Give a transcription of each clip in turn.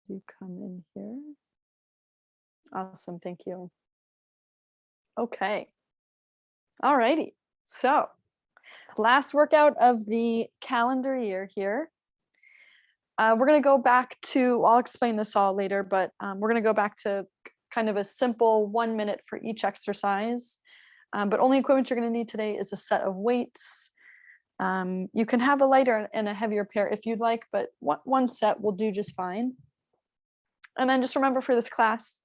Do come in here. Awesome, thank you. Okay. All righty. So, last workout of the calendar year here. We're going to go back to, I'll explain this all later, but we're going to go back to kind of a simple 1 minute for each exercise. But only equipment you're going to need today is a set of weights. You can have a lighter and a heavier pair if you'd like, but one set will do just fine. And then just remember, for this class,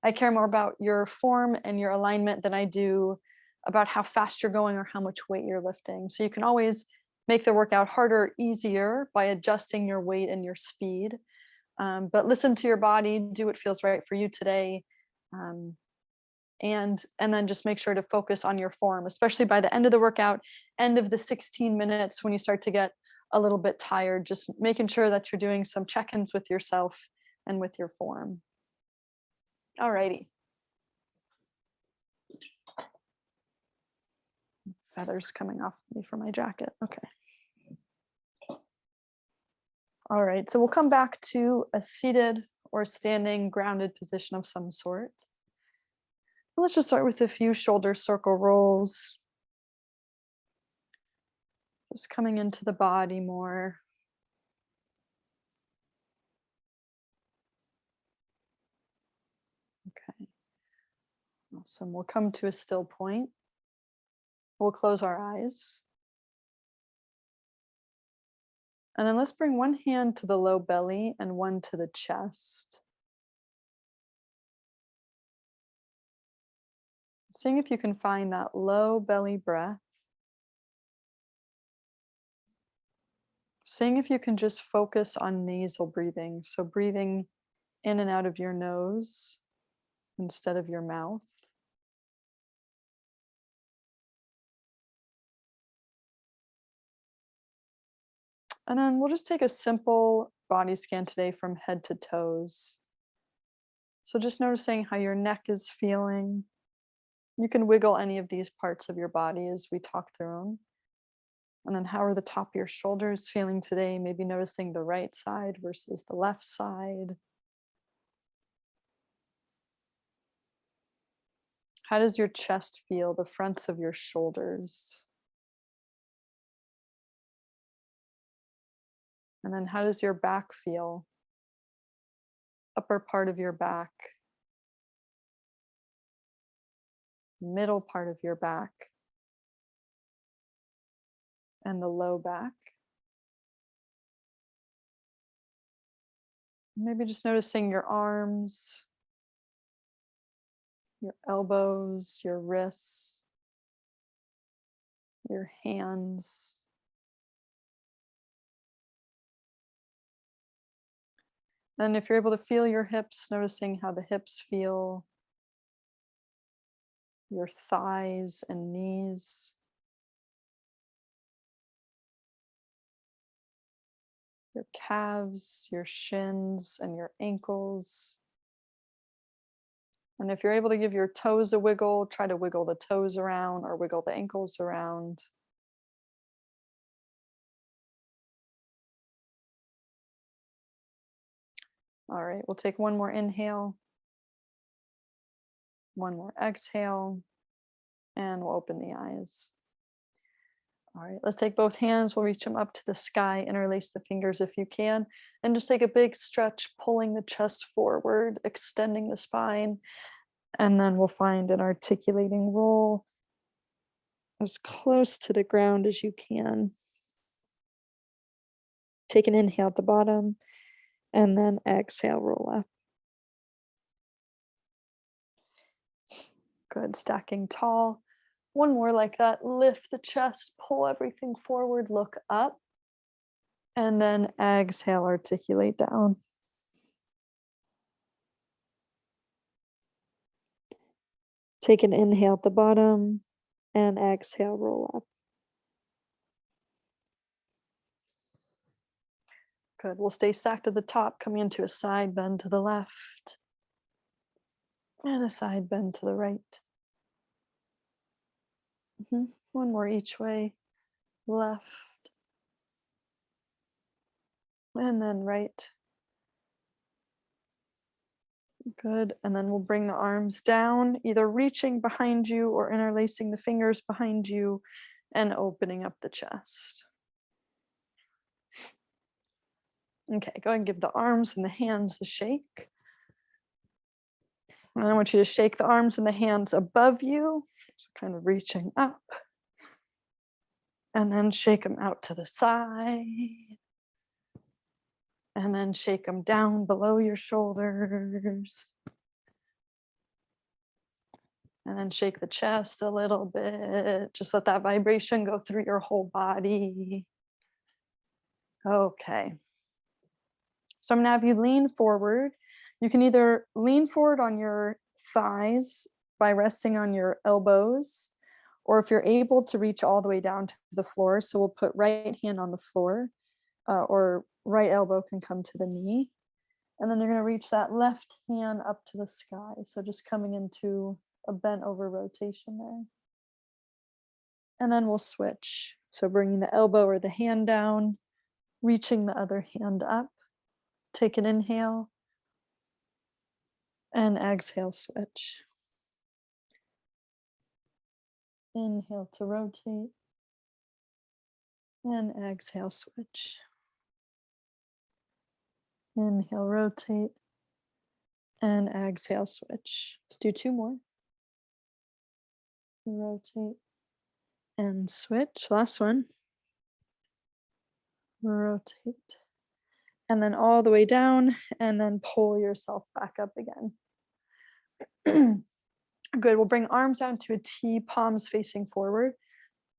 I care more about your form and your alignment than I do about how fast you're going or how much weight you're lifting. So you can always make the workout harder or easier by adjusting your weight and your speed. But listen to your body, do what feels right for you today. And then just make sure to focus on your form, especially by the end of the workout, end of the 16 minutes, when you start to get a little bit tired, just making sure that you're doing some check-ins with yourself and with your form. All righty. Feathers coming off me from my jacket. Okay. All right, so we'll come back to a seated or standing grounded position of some sort. Let's just start with a few shoulder circle rolls. Just coming into the body more. Okay. Awesome. We'll come to a still point. We'll close our eyes. And then let's bring one hand to the low belly and one to the chest. Seeing if you can find that low belly breath. Seeing if you can just focus on nasal breathing. So breathing in and out of your nose instead of your mouth. And then we'll just take a simple body scan today from head to toes. So just noticing how your neck is feeling. You can wiggle any of these parts of your body as we talk through them. And then how are the top of your shoulders feeling today? Maybe noticing the right side versus the left side. How does your chest feel, the fronts of your shoulders? And then how does your back feel? Upper part of your back, middle part of your back, and the low back. Maybe just noticing your arms, your elbows, your wrists, your hands. And if you're able to feel your hips, noticing how the hips feel, your thighs and knees, your calves, your shins, and your ankles. And if you're able to give your toes a wiggle, try to wiggle the toes around or wiggle the ankles around. All right, we'll take one more inhale, one more exhale, and we'll open the eyes. All right, let's take both hands. We'll reach them up to the sky, interlace the fingers if you can, and just take a big stretch, pulling the chest forward, extending the spine. And then we'll find an articulating roll as close to the ground as you can. Take an inhale at the bottom, and then exhale, roll up. Good, stacking tall. One more like that. Lift the chest, pull everything forward, look up, and then exhale, articulate down. Take an inhale at the bottom, and exhale, roll up. Good, we'll stay stacked at the top, coming into a side bend to the left, and a side bend to the right. One more each way, left, and then right. Good. And then we'll bring the arms down, either reaching behind you or interlacing the fingers behind you and opening up the chest. Okay, go ahead and give the arms and the hands a shake. And I want you to shake the arms and the hands above you, so kind of reaching up. And then shake them out to the side. And then shake them down below your shoulders. And then shake the chest a little bit. Just let that vibration go through your whole body. Okay. So I'm gonna have you lean forward. You can either lean forward on your thighs by resting on your elbows, or if you're able to reach all the way down to the floor. So we'll put right hand on the floor, or right elbow can come to the knee. And then you're gonna reach that left hand up to the sky. So just coming into a bent over rotation there. And then we'll switch. So bringing the elbow or the hand down, reaching the other hand up. Take an inhale and exhale, switch. Inhale to rotate and exhale, switch. Inhale, rotate and exhale, switch. Let's do two more. Rotate and switch. Last one. Rotate. And then all the way down, and then pull yourself back up again. Good. We'll bring arms down to a T, palms facing forward.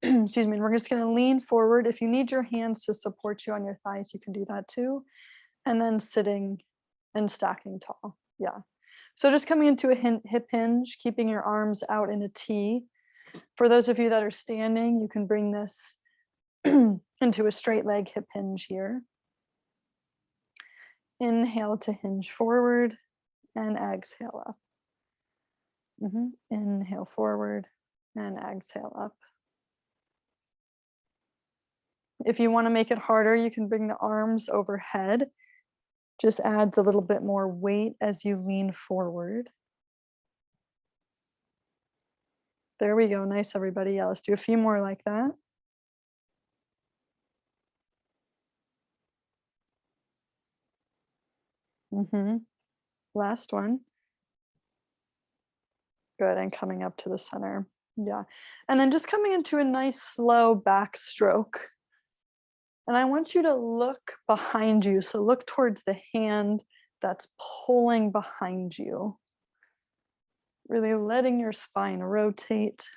Excuse me. And we're just going to lean forward. If you need your hands to support you on your thighs, you can do that too. And then sitting and stacking tall. Yeah. So just coming into a hip hinge, keeping your arms out in a T. For those of you that are standing, you can bring this into a straight leg hip hinge here. Inhale to hinge forward and exhale up. Inhale forward and exhale up. If you want to make it harder, you can bring the arms overhead. Just adds a little bit more weight as you lean forward. There we go. Nice, everybody. Yeah, let's do a few more like that. Last one. Good, and coming up to the center. Yeah. And then just coming into a nice slow backstroke. And I want you to look behind you. So look towards the hand that's pulling behind you. Really letting your spine rotate.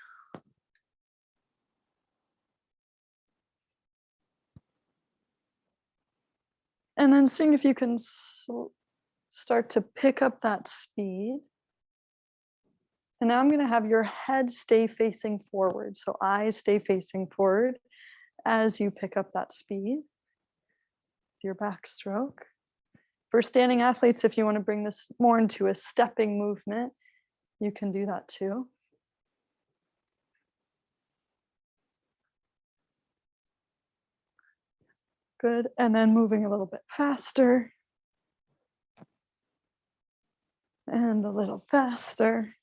And then seeing if you can start to pick up that speed. And now I'm going to have your head stay facing forward. So eyes stay facing forward as you pick up that speed. Your backstroke. For standing athletes, if you want to bring this more into a stepping movement, you can do that too. Good. And then moving a little bit faster. And a little faster.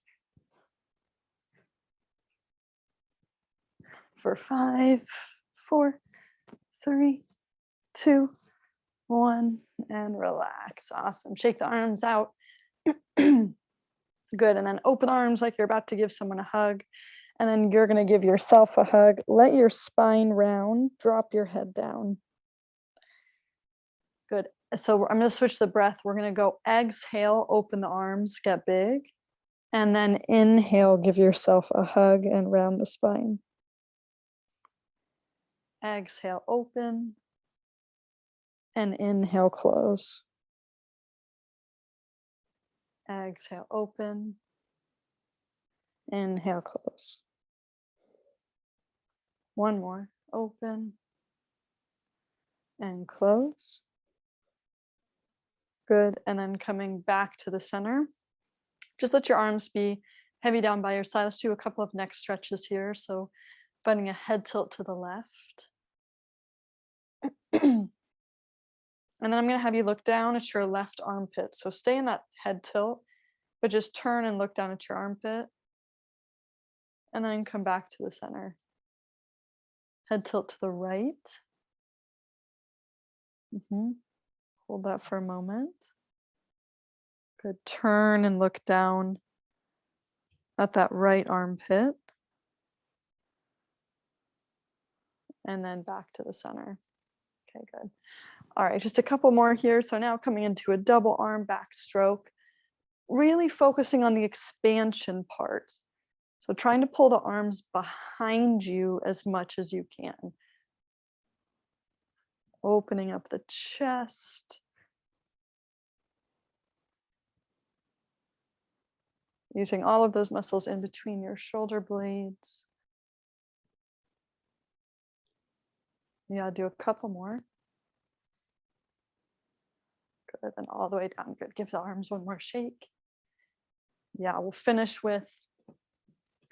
For 5, 4, 3, 2, 1, and relax. Awesome. Shake the arms out. Good. And then open arms like you're about to give someone a hug. And then you're going to give yourself a hug. Let your spine round. Drop your head down. Good. So I'm going to switch the breath. We're going to go exhale, open the arms, get big. And then inhale, give yourself a hug and round the spine. Exhale, open. And inhale, close. Exhale, open. Inhale, close. One more. Open. And close. Good. And then coming back to the center. Just let your arms be heavy down by your side. Let's do a couple of neck stretches here. So finding a head tilt to the left. And then I'm going to have you look down at your left armpit. So stay in that head tilt but just turn and look down at your armpit and then come back to the center. Head tilt to the right. Hold that for a moment. Good. Turn and look down at that right armpit. And then back to the center. Okay, good. All right, just a couple more here. So now coming into a double arm back stroke, really focusing on the expansion part. So trying to pull the arms behind you as much as you can. Opening up the chest. Using all of those muscles in between your shoulder blades. Yeah, do a couple more. Good, and all the way down. Good, give the arms one more shake. Yeah, we'll finish with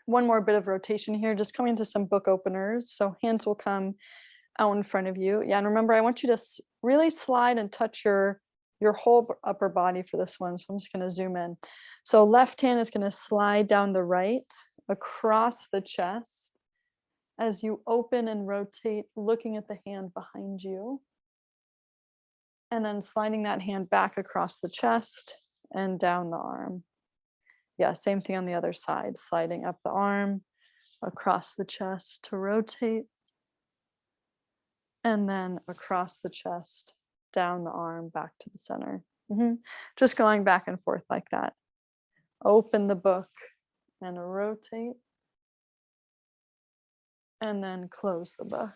one more bit of rotation here, just coming to some book openers. So hands will come out in front of you. Yeah, and remember, I want you to really slide and touch your whole upper body for this one. So I'm just gonna zoom in. So left hand is gonna slide down the right, across the chest, as you open and rotate, looking at the hand behind you. And then sliding that hand back across the chest and down the arm. Yeah, same thing on the other side, sliding up the arm, across the chest to rotate. And then across the chest, down the arm, back to the center. Just going back and forth like that. Open the book and rotate. And then close the book.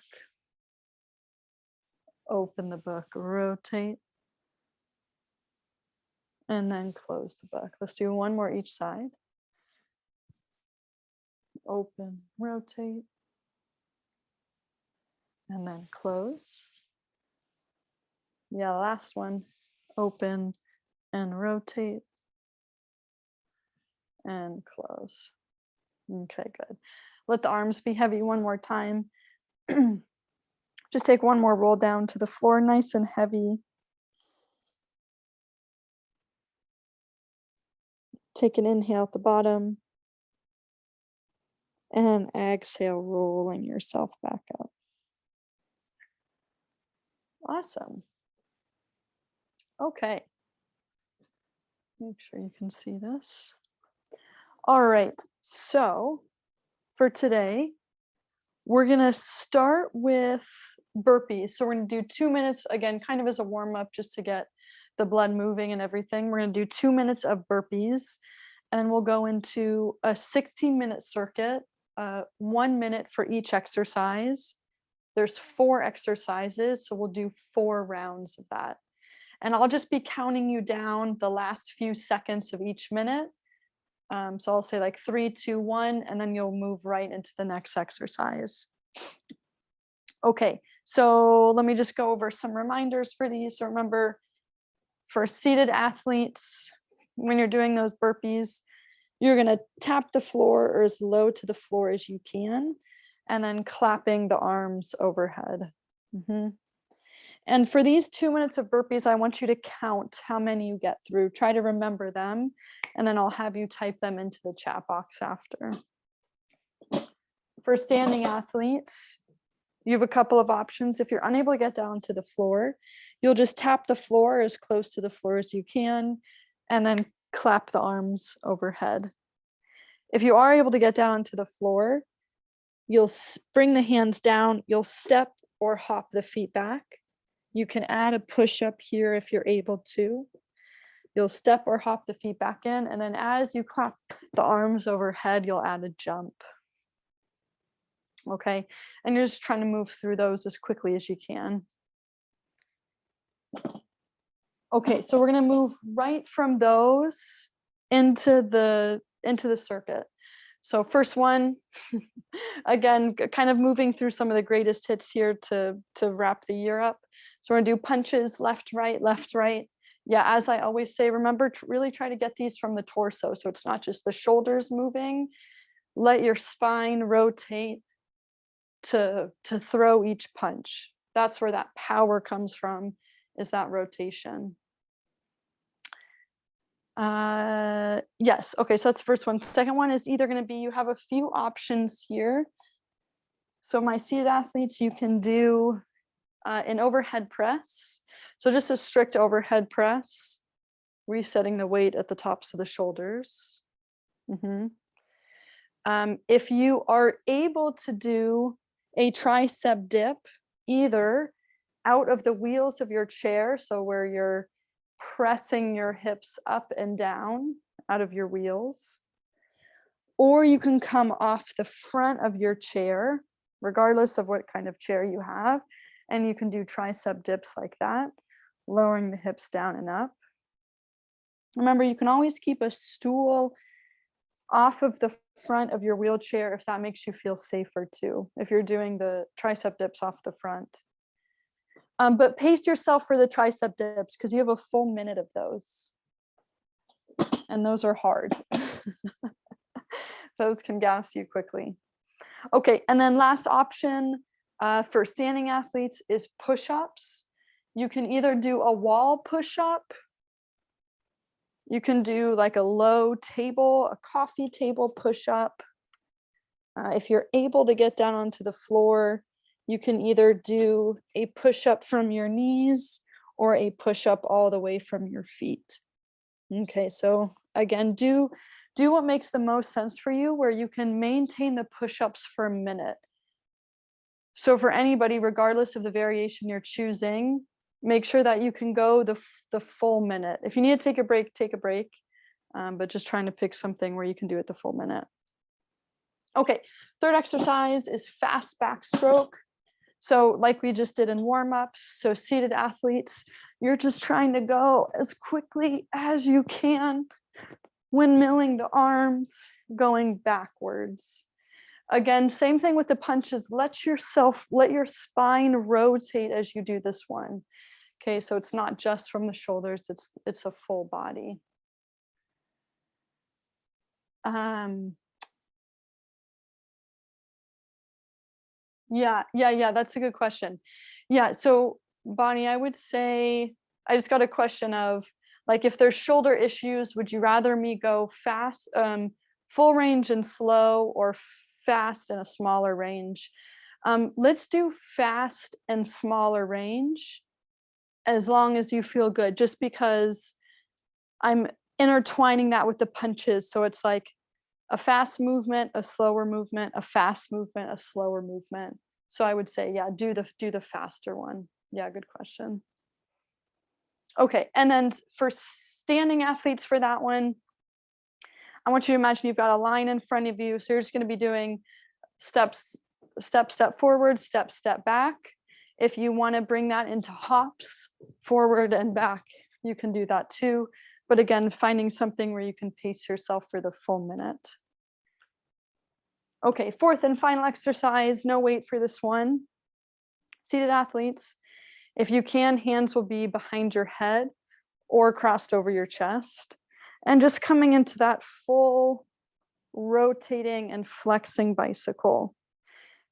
Open the book, rotate. And then close the book. Let's do one more each side. Open, rotate. And then close. Yeah, last one. Open and rotate. And close. Okay, good. Let the arms be heavy one more time. Just take one more roll down to the floor, nice and heavy. Take an inhale at the bottom. And exhale, rolling yourself back up. Awesome. Okay. Make sure you can see this. All right. So for today, we're going to start with burpees. So we're going to do 2 minutes, again, kind of as a warm up, just to get the blood moving and everything. We're going to do 2 minutes of burpees, and then we'll go into a 16-minute circuit, 1 minute for each exercise. There's 4 exercises, so we'll do 4 rounds of that. And I'll just be counting you down the last few seconds of each minute. So I'll say like 3, 2, 1, and then you'll move right into the next exercise. Okay, so let me just go over some reminders for these. So remember, for seated athletes, when you're doing those burpees, you're gonna tap the floor or as low to the floor as you can, and then clapping the arms overhead. And for these 2 minutes of burpees, I want you to count how many you get through. Try to remember them, and then I'll have you type them into the chat box after. For standing athletes, you have a couple of options. If you're unable to get down to the floor, you'll just tap the floor as close to the floor as you can, and then clap the arms overhead. If you are able to get down to the floor, you'll bring the hands down, you'll step or hop the feet back. You can add a push-up here if you're able to. You'll step or hop the feet back in, and then as you clap the arms overhead, you'll add a jump. Okay, and you're just trying to move through those as quickly as you can. Okay, so we're gonna move right from those into the circuit. So first one, again, kind of moving through some of the greatest hits here to wrap the year up. So we're gonna do punches, left, right, left, right. Yeah, as I always say, remember to really try to get these from the torso. So it's not just the shoulders moving. Let your spine rotate to throw each punch. That's where that power comes from, is that rotation. Yes. Okay, so that's the first one. Second one is either going to be you have a few options here. So my seated athletes, you can do an overhead press. So just a strict overhead press, resetting the weight at the tops of the shoulders. If you are able to do a tricep dip, either out of the wheels of your chair, so where you're pressing your hips up and down out of your wheels, or you can come off the front of your chair, regardless of what kind of chair you have, and you can do tricep dips like that, lowering the hips down and up. Remember, you can always keep a stool off of the front of your wheelchair if that makes you feel safer too, if you're doing the tricep dips off the front. But pace yourself for the tricep dips because you have a full minute of those. And those are hard. Those can gas you quickly. Okay, and then last option for standing athletes is push-ups. You can either do a wall push-up, you can do like a low table, a coffee table push-up. If you're able to get down onto the floor, you can either do a push-up from your knees or a push-up all the way from your feet. Okay, so again, do what makes the most sense for you, where you can maintain the push-ups for a minute. So for anybody, regardless of the variation you're choosing, make sure that you can go the full minute. If you need to take a break, take a break, but just trying to pick something where you can do it the full minute. Okay, third exercise is fast backstroke. So like we just did in warm-ups, so seated athletes, you're just trying to go as quickly as you can, windmilling the arms, going backwards. Again, same thing with the punches. Let your spine rotate as you do this one. Okay, so it's not just from the shoulders, it's a full body. Yeah, that's a good question. Yeah, so Bonnie, I would say I just got a question of like if there's shoulder issues, would you rather me go fast, full range and slow, or fast and a smaller range? Let's do fast and smaller range as long as you feel good, just because I'm intertwining that with the punches. So it's like a fast movement, a slower movement, a fast movement, a slower movement. So I would say, yeah, do the faster one. Yeah, good question. Okay, and then for standing athletes for that one, I want you to imagine you've got a line in front of you. So you're just going to be doing steps, step forward, step back. If you want to bring that into hops, forward and back, you can do that too. But again, finding something where you can pace yourself for the full minute. Okay, fourth and final exercise, no weight for this one. Seated athletes, if you can, hands will be behind your head or crossed over your chest. And just coming into that full rotating and flexing bicycle.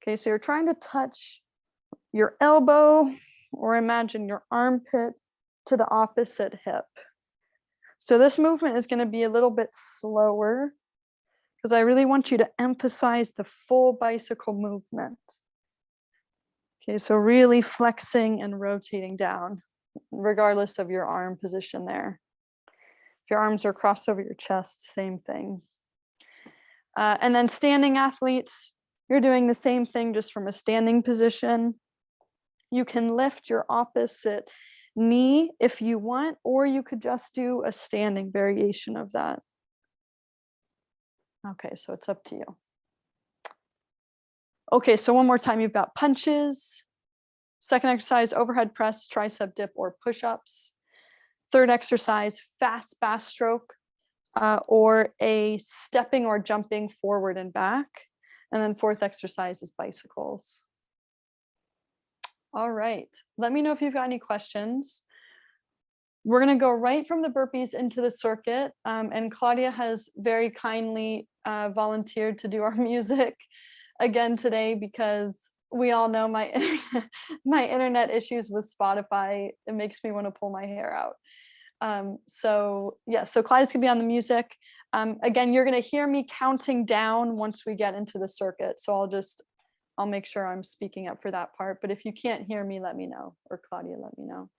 Okay, so you're trying to touch your elbow or imagine your armpit to the opposite hip. So this movement is going to be a little bit slower because I really want you to emphasize the full bicycle movement. Okay, so really flexing and rotating down, regardless of your arm position there. If your arms are crossed over your chest, same thing. And then standing athletes, you're doing the same thing just from a standing position. You can lift your opposite knee if you want, or you could just do a standing variation of that. Okay, so it's up to you. Okay, so one more time, you've got punches. Second exercise, overhead press, tricep dip, or push-ups. Third exercise, fast backstroke, or a stepping or jumping forward and back. And then fourth exercise is bicycles. All right, let me know if you've got any questions. We're gonna go right from the burpees into the circuit. And Claudia has very kindly volunteered to do our music again today because we all know my internet issues with Spotify. It makes me want to pull my hair out. So yeah, so Claudia's gonna be on the music. Again, you're going to hear me counting down once we get into the circuit. So I'll make sure I'm speaking up for that part. But if you can't hear me, let me know, or Claudia, let me know.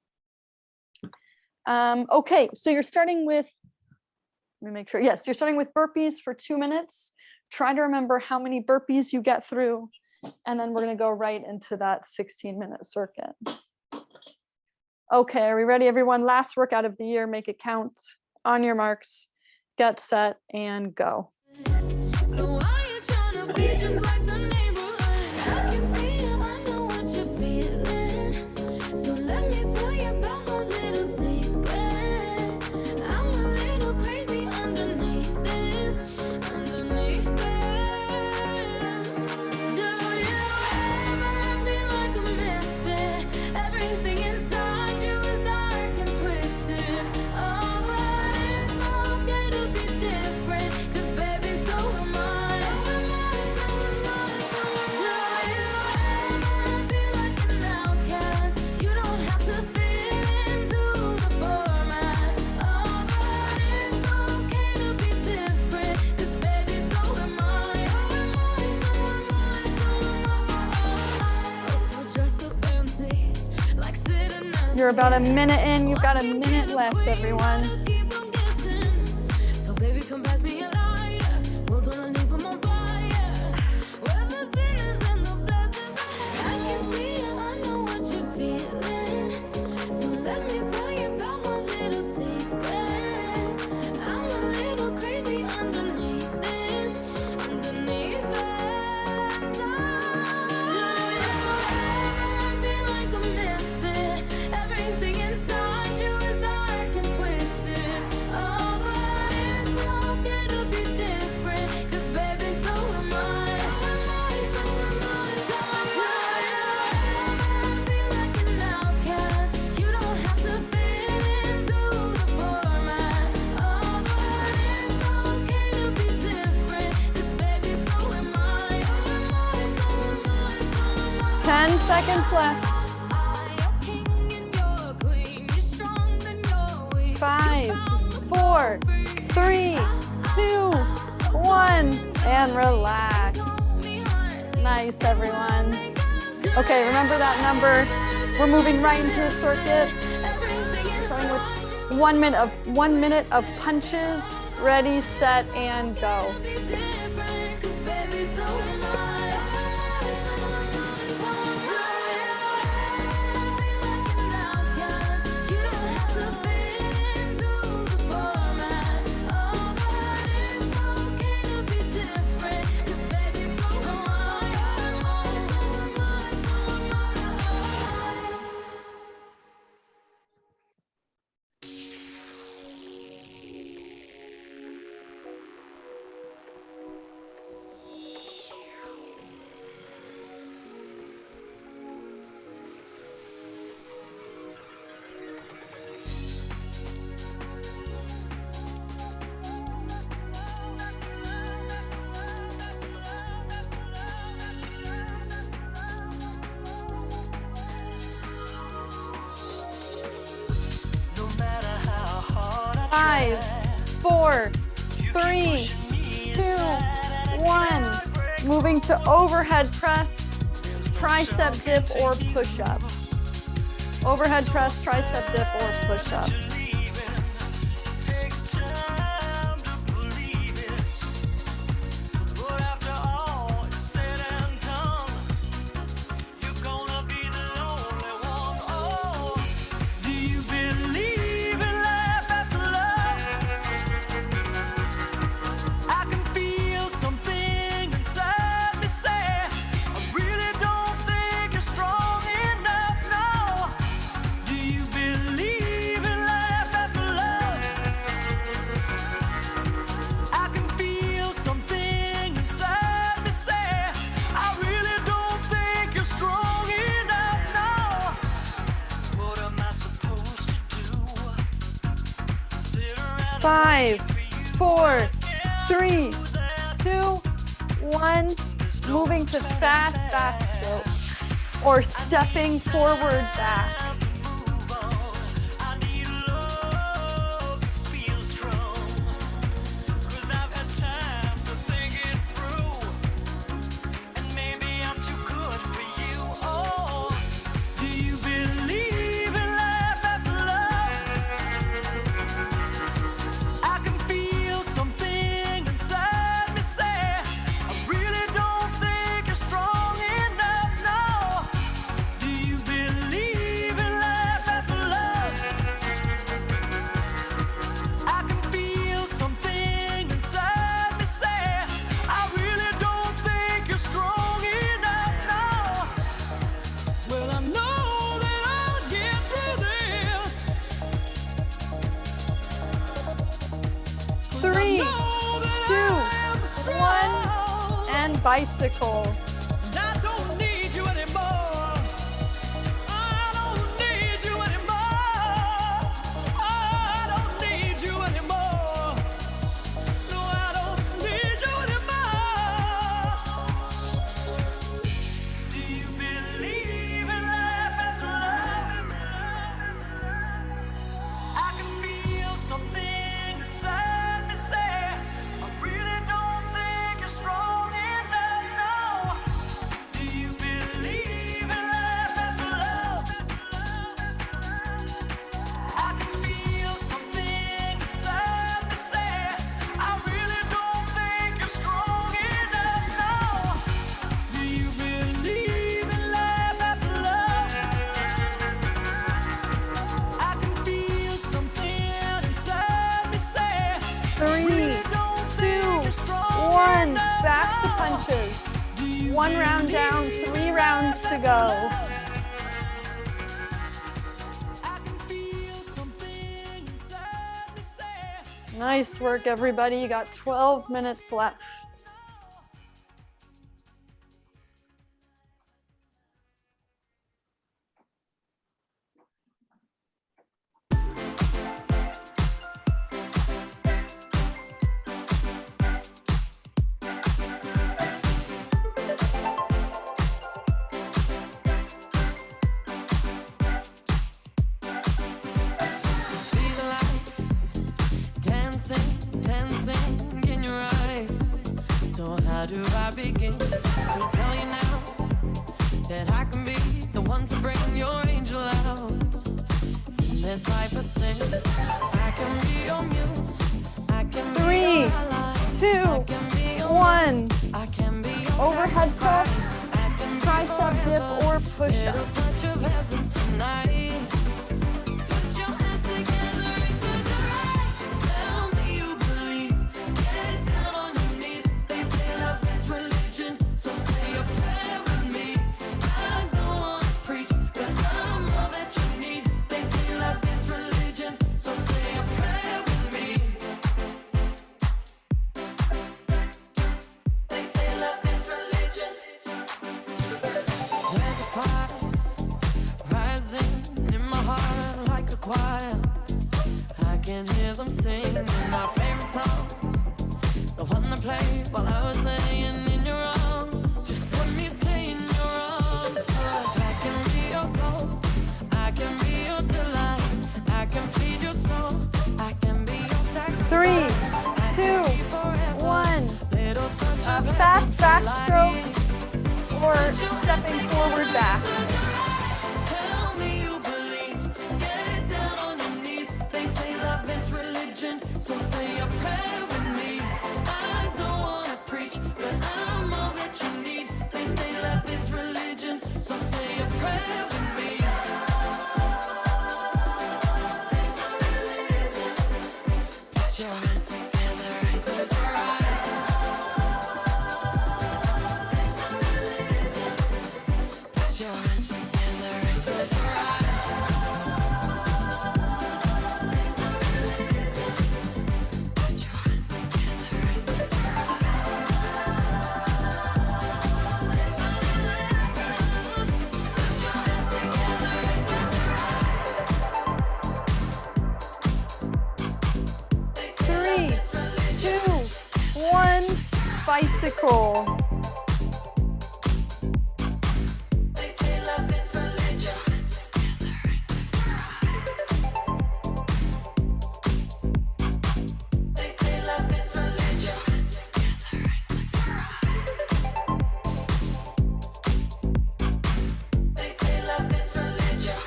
Okay, so you're starting with, let me make sure. Yes, you're starting with burpees for 2 minutes. Try to remember how many burpees you get through. And then we're going to go right into that 16-minute circuit. Okay, are we ready, everyone? Last workout of the year, make it count. On your marks, get set, and go. So why you trying to be just like the neighborhood? I can see you, I know what you're feeling. So let me tell you about my little secret. I'm a little crazy underneath this, underneath this. Do you ever feel like a misfit? Everything inside you is dark and twisted. Oh, but it's okay to be different, 'cause baby, so am I. So am I, so am I, so am I. Do you ever feel like an outcast? You don't have to fit into the format. Oh, but it's okay to be different, 'cause baby, so am I. So am I, so am I, so am I. So dress up fancy, like sitting at You're about a minute in. You've got a minute left, everyone. So baby, come pass me a lighter. We're gonna leave them on fire. We're the sinners and the blessings. I can see you, I know what you're feeling. So let me tell you about my little secret. I'm a little crazy underneath this, underneath this. Do you ever feel like a misfit? Everything inside you is dark and twisted. Oh, but it's okay to be different, 'cause baby, so am I. So am I, so am I, so am I. Do you ever feel like an outcast? You don't have to fit into the format. Oh, but it's okay to be different, 'cause baby, so am I. So am I, so am I, so am I. 10 seconds left. You're king and you're queen. You're strong and you're weak. 5, 4, 3, 2, 1, and relax. Nice, everyone. Okay, remember that number. We're moving right into the circuit. Starting with 1 minute of punches. Ready, set, and go. No matter how hard I 5, 4, 3, 2, 1. Moving to overhead press, tricep dip, or push up. Overhead press, tricep dip, or push up. takes time to believe it. But after all is said and done, you're gonna be the only one. Oh, do you believe in life after love? I can feel something inside me say, I really don't think you're strong enough. No, do you believe in life after love? I can feel something inside me say, I really don't think you're strong enough. No, what am I supposed to do? Sit around 5, 4, 3, 2, 1. Moving to fast backstroke or stepping forward back. move on. I need love to feel strong. 'Cause bicycle. And I don't need you anymore. I don't need you anymore. I don't need you anymore. No, I don't need you anymore. Do you believe in life after love? I can feel something inside me say, I really don't think you're strong enough now. Do you believe in life after love? I can feel something inside me say, I really don't think you're strong enough now. Do you believe in life after love? I can feel something inside me say, 3, 2, 1. Back to punches. 1 round down, 3 rounds to go. I can feel something inside me say. Nice work, everybody. You got 12 minutes left. See the light dancing, dancing in your eyes. So how do I begin to tell you now that I can be the one to bring your angel out? In this life of sin, I can be your muse. I can be 3, your ally. 2, I can be your 1. I can be your Overhead press, sacrifice. I can be tricep your dip, rebel. or push Little up. touch of heaven tonight. Put your hands together and close your eyes. Tell me you believe. Get down on your knees. They say love is religion, so say a prayer with me. I don't wanna preach, but I'm all that you need. They say love is religion, so say a prayer with me. They say love is religion. There's a fire rising in my heart like a choir. I can hear them singing my favorite song, the one they played while I was laying in your arms. Just let me stay in your arms. 'Cause I can be your goal, I can be your delight, I can feed your soul, I can be your sacrifice. 3, I 2, can be forever. 1. Little touch A of fast heaven's backstroke light. or stepping forward back. Tell me you believe. Get down on your knees. They say love is religion, so say a prayer with me. I don't wanna preach, but I'm all that you need. They say love is religion, so say a prayer with me. It's a religion. Put your hands together and close your eyes. It's a religion. Put your hands together and close your eyes. It's a religion. Put your hands together and close your eyes. It's a religion. Put your hands together and close your eyes. They say 3, love is religion. 2, 1. Bicycle. They say love is religion. They say love is religion. They say love is religion.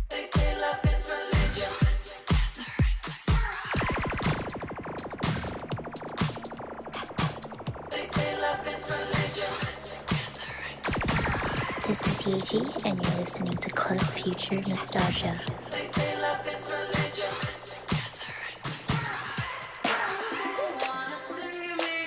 They say love is religion. They say love is religion. This is Yeji, and you're listening to Club Future Nostalgia. They say love is religion. Wanna see me?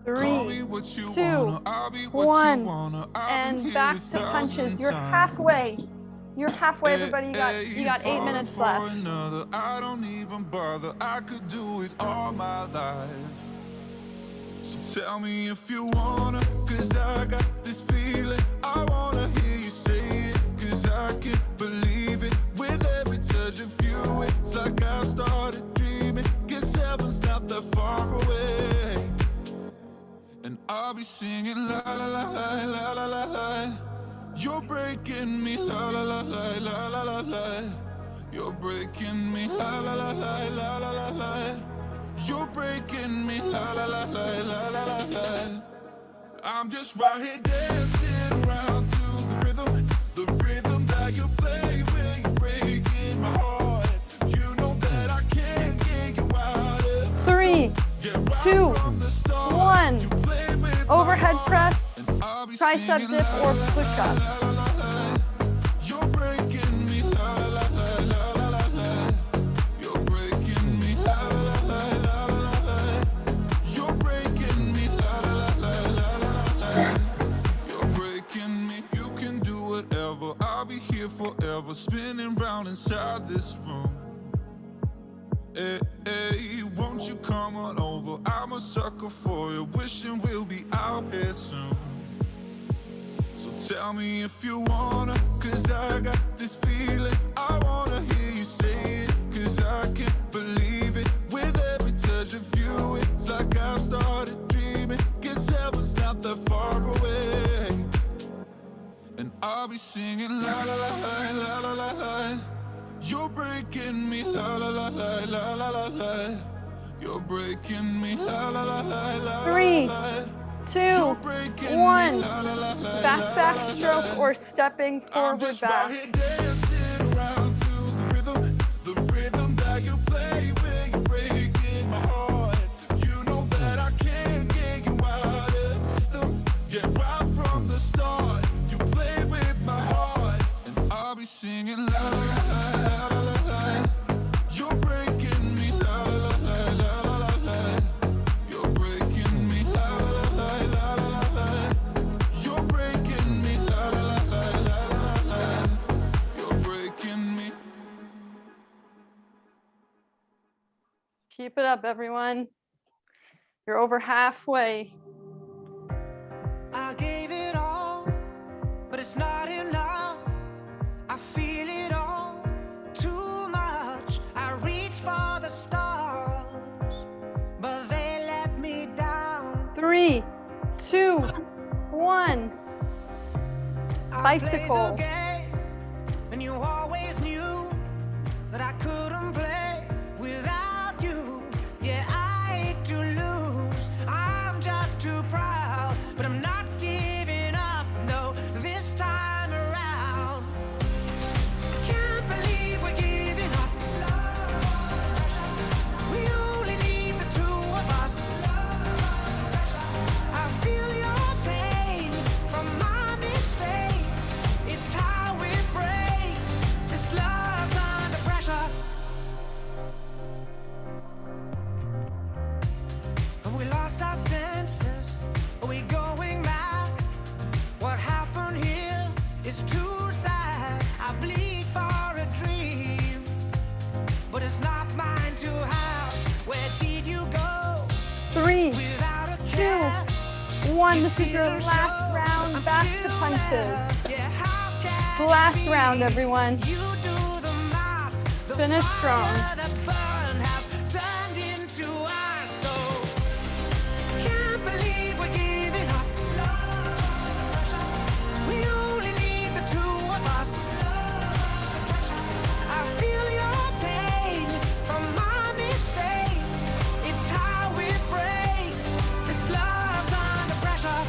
3, what you 2, wanna, I'll be what 1, you wanna. I've been and here back a to punches. thousand You're times. halfway. You're halfway, everybody. You got 8 falling minutes for left. another, I don't even bother. I could do it all my life. So tell me if you wanna, cause I got this feeling. I wanna hear you say it, cause I can't believe it. With every touch of you, it's like I've started dreaming. Guess heaven's not that far away. And I'll be singing la la la la la la la la. You're breaking me la la la la la la la la. You're breaking me la la la la la la la la. You're breaking me la la la la la la la la. I'm just right here dancing around to the rhythm that you play when you're breaking my heart. You know that I can't get you out of 3, 2, 1. Overhead press, tricep dip, or push up. You're breaking me la la la la la la la. You're breaking me la la la la la la la. You're breaking me la la la la la la la. You're breaking me. You can do whatever. I'll be here forever, spinning round inside this room. Hey, hey, won't you come on over? I'm a sucker for you, wishing we'll be out here soon. So tell me if you wanna, cause I got this feeling. I wanna hear you say it, cause I can't believe it. With every touch of you, it's like I've started dreaming. Guess heaven's not that far away. And I'll be singing la la la la la la la la. You're breaking me la la la la la la la la. You're breaking me la la la la la. 3, 2, 1. Back stroke or stepping I'm forward just back. right here dancing around to the rhythm that you play when you're breaking my heart. You know that I can't get you out of the system. Yeah, right from the start, you play with my heart, and I'll be singing la la la la la la la. You're breaking me la la la la la la la. You're breaking me la la la la la la la. You're breaking me la la la la la la la. You're breaking me. Keep it up, everyone. You're over halfway. I gave it all, but it's not enough. I feel it all too much. I reach for the stars, but they let me down. 3, 2, 1. I played the Bicycle. game, and you always knew that I couldn't play without you. Yeah, I hate to lose. I'm just too proud, but I'm not giving up. No, this time around. Can't believe we're giving up. We only need the two of us. I feel your pain from my mistakes. It's how it breaks. This love's under pressure. Have we lost our senses? Are we going mad? What happened here is too sad. I bleed for a dream, but it's not mine to have. Where did you go 3, without a 2, care? 1. This is your last round. Back to punches. Last round, everyone. Finish strong. Can't believe we're giving up. We only need the two of us. I feel your pain from my mistakes. It's how it breaks. This love's under pressure.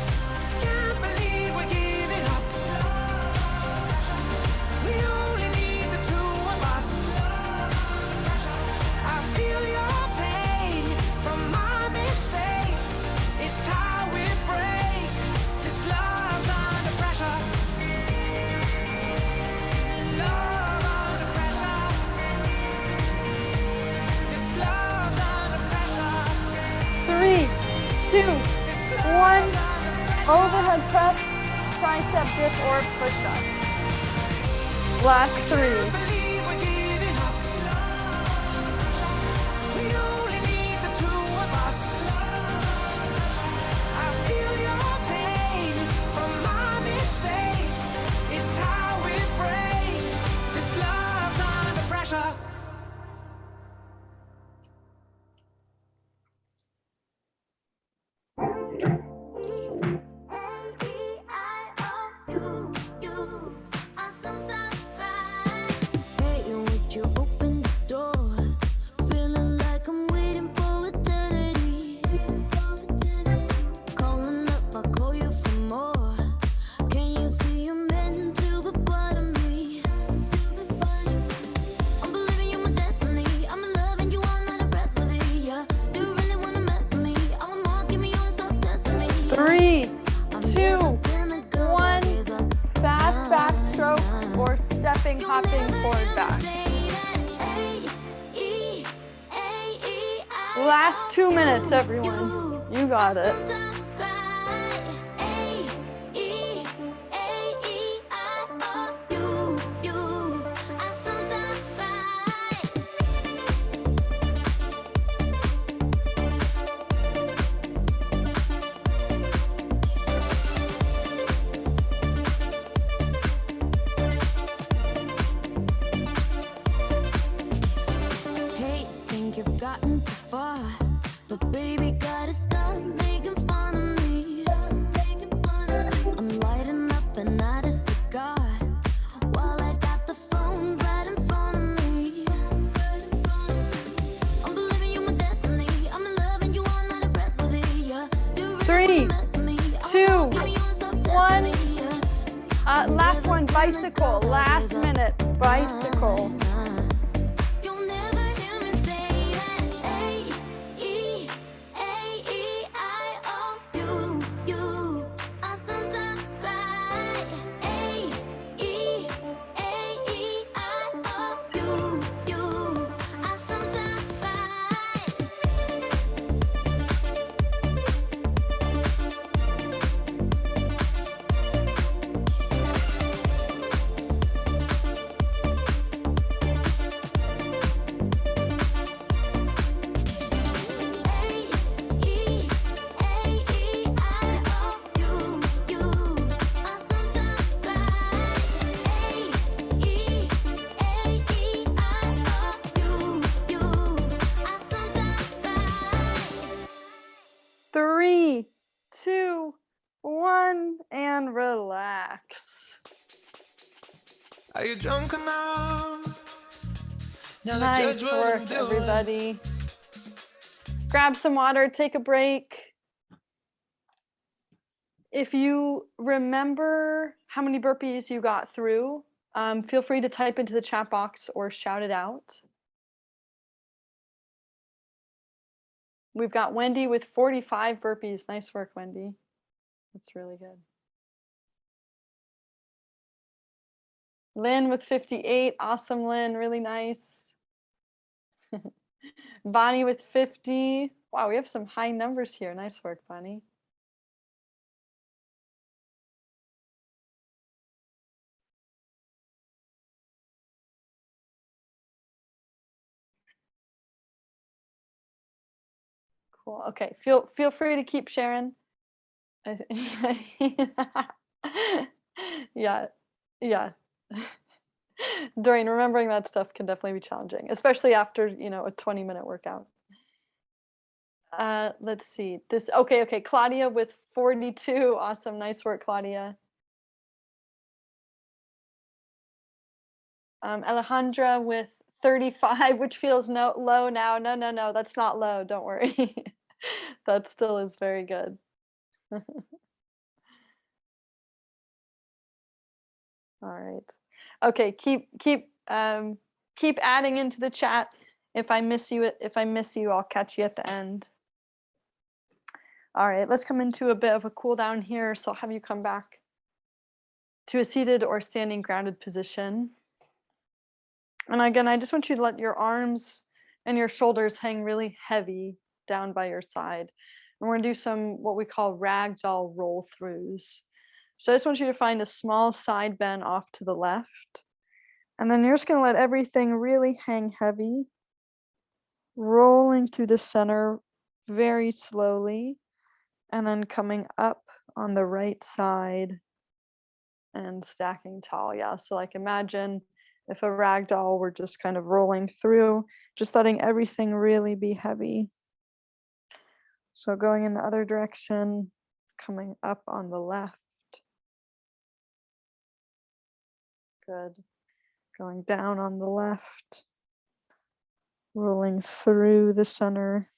This love's under pressure. This love's under pressure. 3, 2, 1. Overhead press, tricep dip, or push-up. Last 3. Believe we're giving up. We only need the two of us. I feel your pain from my mistakes. It's how it breaks. This love's under pressure. Hey, would you open the door? Feeling like I'm waiting for eternity. Calling up, I'll call you for more. Can you see you're meant to be part of me? I'm believing you're my destiny. I'm in love and you want another breath with it. Yeah, do you really wanna mess with me? I want more, give me yours, stop testing me. 3, I'm 2, never gonna go 1. back, is a Fast backstroke or stepping, hopping forward back. Last 2 minutes, everyone. You got it. Hey, think you've gotten too far, but baby, gotta stop making fun of me. I'm lighting up another cigar while I got the phone right in front of me. I'm believing you're my destiny. I'm in love and you want another breath with it. Yeah, you really 3, wanna mess with me. I 2, want more, give me yours, stop testing 1. me. Yeah. Last one, bicycle. Last minute, bicycle. You'll never hear me say that. A-E-A-E-I-O-U, you. I sometimes cry. A-E-A-E-I-O-U, you. I sometimes cry. Three, two, one, and relax. Are you drunk enough? Now to Nice judge what I'm work, doing. everybody. Grab some water, take a break. If you remember how many burpees you got through, feel free to type into the chat box or shout it out. We've got Wendy with 45 burpees. Nice work, Wendy. That's really good. Lynn with 58. Awesome, Lynn. Really nice. Bonnie with 50. Wow, we have some high numbers here. Nice work, Bonnie. Cool. Okay, feel free to keep sharing. Yeah, yeah. Dorian, remembering that stuff can definitely be challenging, especially after, a 20-minute workout. Let's see. Okay, Claudia with 42. Awesome. Nice work, Claudia. Alejandra with 35, which feels low now. No, that's not low. Don't worry. That still is very good. All right. Okay, keep adding into the chat. If I miss you, I'll catch you at the end. All right, let's come into a bit of a cool down here. So I'll have you come back to a seated or standing grounded position. And again, I just want you to let your arms and your shoulders hang really heavy down by your side. And we're gonna do some what we call ragdoll roll throughs. So I just want you to find a small side bend off to the left. And then you're just gonna let everything really hang heavy, rolling through the center very slowly, and then coming up on the right side and stacking tall. Yeah, so like imagine if a rag doll were just kind of rolling through, just letting everything really be heavy. So going in the other direction, coming up on the left. Good. Going down on the left, rolling through the center,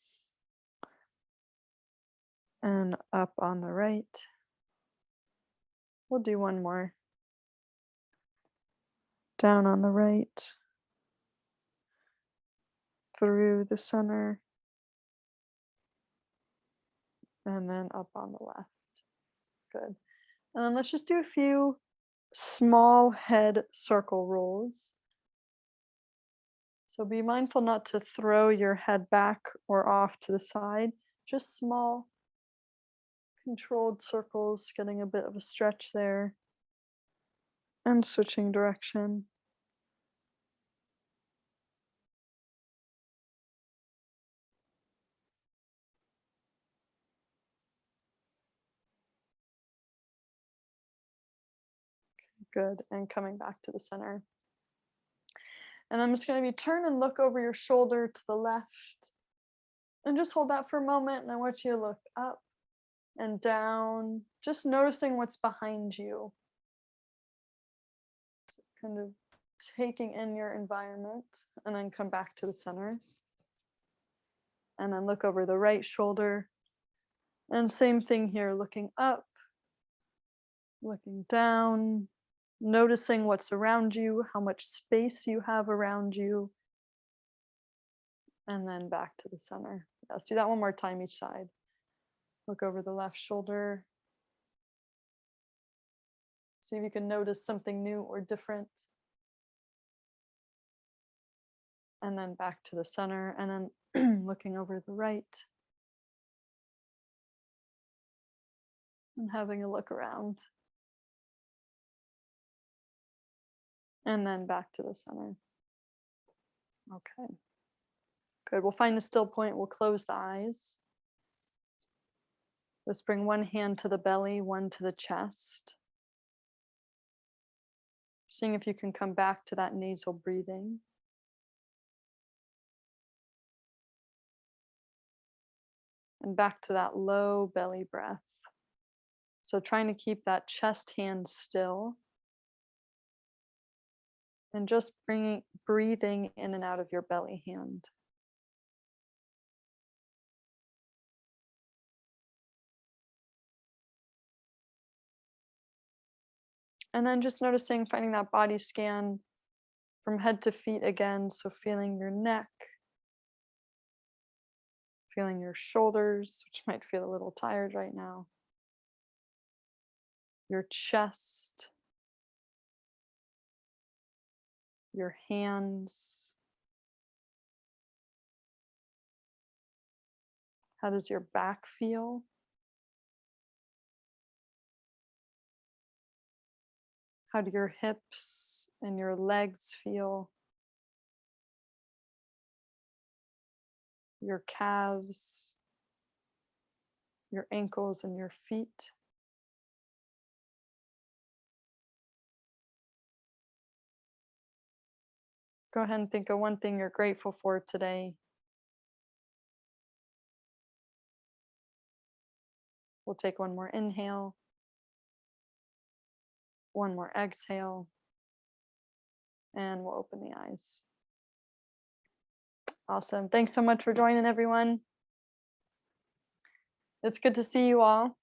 and up on the right. We'll do one more. Down on the right, through the center, and then up on the left. Good. And then let's just do a few small head circle rolls. So be mindful not to throw your head back or off to the side, just small controlled circles, getting a bit of a stretch there, and switching direction. Good, and coming back to the center. And I'm just going to be turn and look over your shoulder to the left. And just hold that for a moment. And I want you to look up and down, just noticing what's behind you. Kind of taking in your environment, and then come back to the center. And then look over the right shoulder. And same thing here, looking up, looking down, noticing what's around you, how much space you have around you. And then back to the center. Let's do that one more time each side. Look over the left shoulder. See if you can notice something new or different. And then back to the center, and then looking over the right. And having a look around. And then back to the center. Okay. Good. We'll find a still point. We'll close the eyes. Let's bring one hand to the belly, one to the chest. Seeing if you can come back to that nasal breathing. And back to that low belly breath. So trying to keep that chest hand still. And just breathing in and out of your belly hand. And then just noticing, finding that body scan from head to feet again. So feeling your neck, feeling your shoulders, which might feel a little tired right now. Your chest, your hands. How does your back feel? How do your hips and your legs feel? Your calves, your ankles, and your feet. Go ahead and think of one thing you're grateful for today. We'll take one more inhale, one more exhale, and we'll open the eyes. Awesome. Thanks so much for joining, everyone. It's good to see you all.